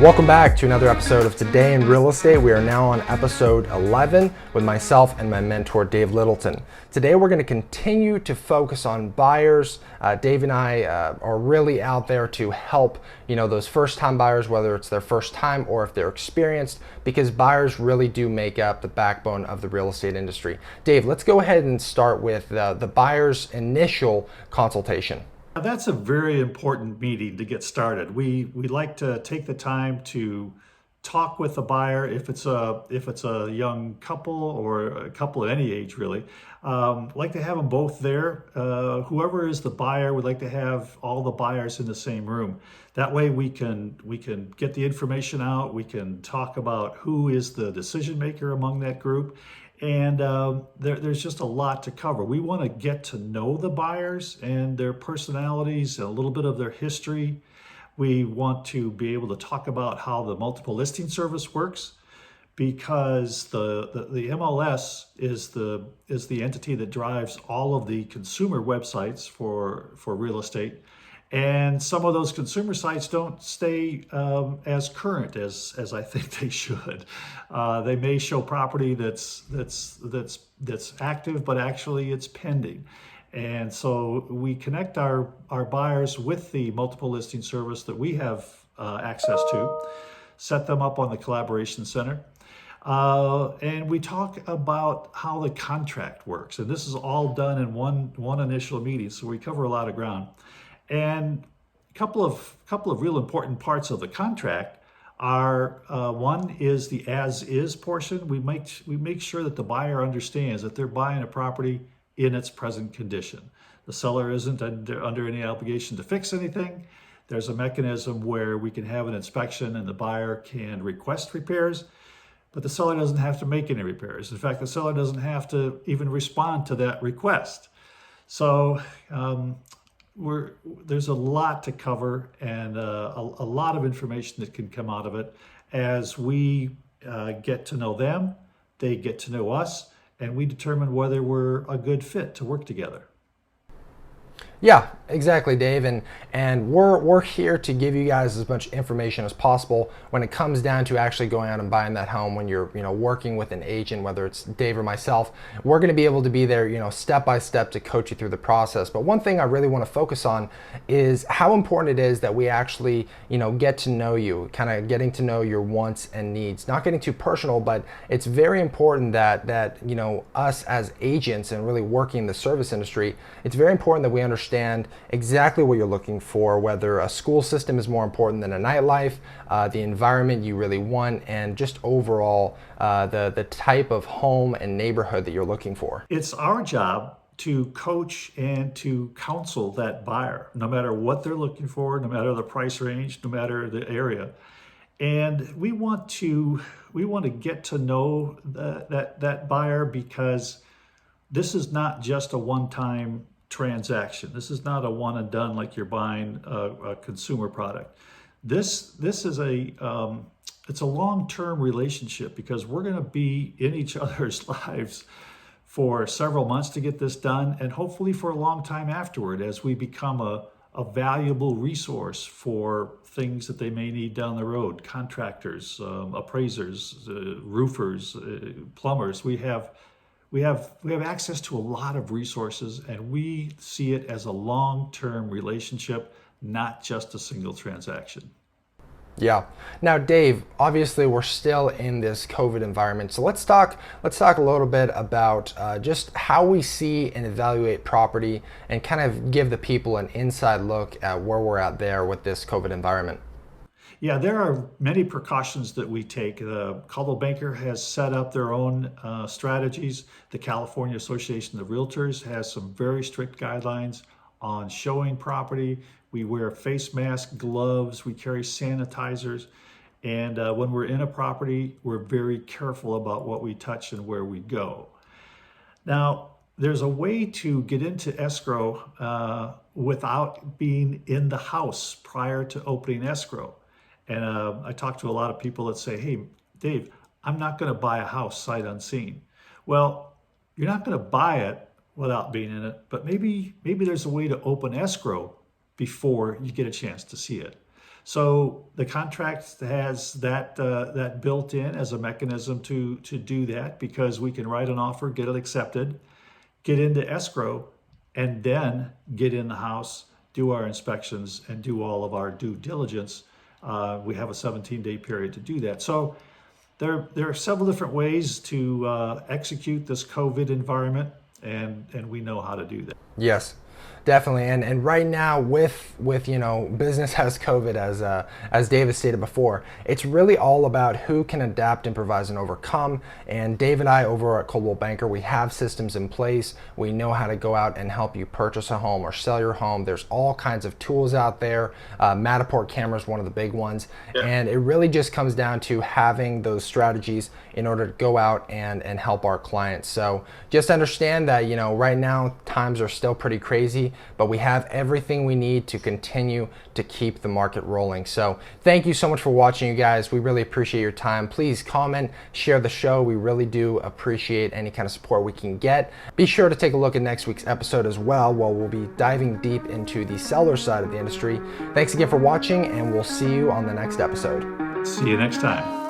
Welcome back to another episode of Today in Real Estate. We are now on episode 11 with myself and my mentor, Dave Littleton. Today we're going to continue to focus on buyers. Dave and I are really out there to help, those first-time buyers, whether it's their first time or if they're experienced, because buyers really do make up the backbone of the real estate industry. Dave, let's go ahead and start with the buyer's initial consultation. That's a very important meeting to get started. We like to take the time to talk with the buyer if it's a young couple or a couple at any age really. Like to have them both there. Whoever is the buyer, we'd like to have all the buyers in the same room. That way we can get the information out. We can talk about who is the decision maker among that group. And there's just a lot to cover. We want to get to know the buyers and their personalities, a little bit of their history. We want to be able to talk about how the multiple listing service works, because the MLS is the entity that drives all of the consumer websites for real estate. And some of those consumer sites don't stay as current as I think they should. They may show property that's active, but actually it's pending. And so we connect our buyers with the multiple listing service that we have access to, set them up on the collaboration center. And we talk about how the contract works. And this is all done in one initial meeting, so we cover a lot of ground. And a couple of real important parts of the contract are one is the as-is portion. We make sure that the buyer understands that they're buying a property in its present condition. The seller isn't under any obligation to fix anything. There's a mechanism where we can have an inspection and the buyer can request repairs, but the seller doesn't have to make any repairs. In fact, the seller doesn't have to even respond to that request. So there's a lot to cover and a lot of information that can come out of it as we get to know them, they get to know us, and we determine whether we're a good fit to work together. Yeah, exactly, Dave. And we're here to give you guys as much information as possible when it comes down to actually going out and buying that home. When you're working with an agent, whether it's Dave or myself, we're going to be able to be there step by step to coach you through the process. But one thing I really want to focus on is how important it is that we actually get to know you, kind of getting to know your wants and needs. Not getting too personal, but it's very important that us as agents and really working in the service industry, it's very important that we understand exactly what you're looking for, whether a school system is more important than a nightlife, the environment you really want, and just overall the type of home and neighborhood that you're looking for. It's our job to coach and to counsel that buyer, no matter what they're looking for, no matter the price range, no matter the area. And we want to get to know that buyer, because this is not just a one-time transaction. This is not a one and done like you're buying a consumer product. This is it's a long-term relationship, because we're going to be in each other's lives for several months to get this done, and hopefully for a long time afterward, as we become a valuable resource for things that they may need down the road. Contractors, appraisers, roofers, plumbers. We have access to a lot of resources, and we see it as a long-term relationship, not just a single transaction. Yeah. Now, Dave, obviously we're still in this COVID environment, so let's talk a little bit about just how we see and evaluate property, and kind of give the people an inside look at where we're at there with this COVID environment. Yeah, there are many precautions that we take. The Coldwell Banker has set up their own strategies. The California Association of Realtors has some very strict guidelines on showing property. We wear face masks, gloves, we carry sanitizers. And when we're in a property, we're very careful about what we touch and where we go. Now, there's a way to get into escrow without being in the house prior to opening escrow. And I talk to a lot of people that say, hey, Dave, I'm not going to buy a house sight unseen. Well, you're not going to buy it without being in it, but maybe there's a way to open escrow before you get a chance to see it. So the contract has that built in as a mechanism to do that, because we can write an offer, get it accepted, get into escrow, and then get in the house, do our inspections, and do all of our due diligence. We have a 17-day period to do that. So there are several different ways to execute this COVID environment, and we know how to do that. Yes, definitely. And right now with business has COVID, as David stated before, it's really all about who can adapt, improvise, and overcome. And Dave and I over at Coldwell Banker, we have systems in place. We know how to go out and help you purchase a home or sell your home. There's all kinds of tools out there. Matterport camera is one of the big ones. Yeah. And it really just comes down to having those strategies in order to go out and help our clients. So just understand that, right now times are still pretty crazy, but we have everything we need to continue to keep the market rolling. So thank you so much for watching, you guys. We really appreciate your time. Please comment, share the show. We really do appreciate any kind of support we can get. Be sure to take a look at next week's episode as well, where we'll be diving deep into the seller side of the industry. Thanks again for watching, and we'll see you on the next episode. See you next time.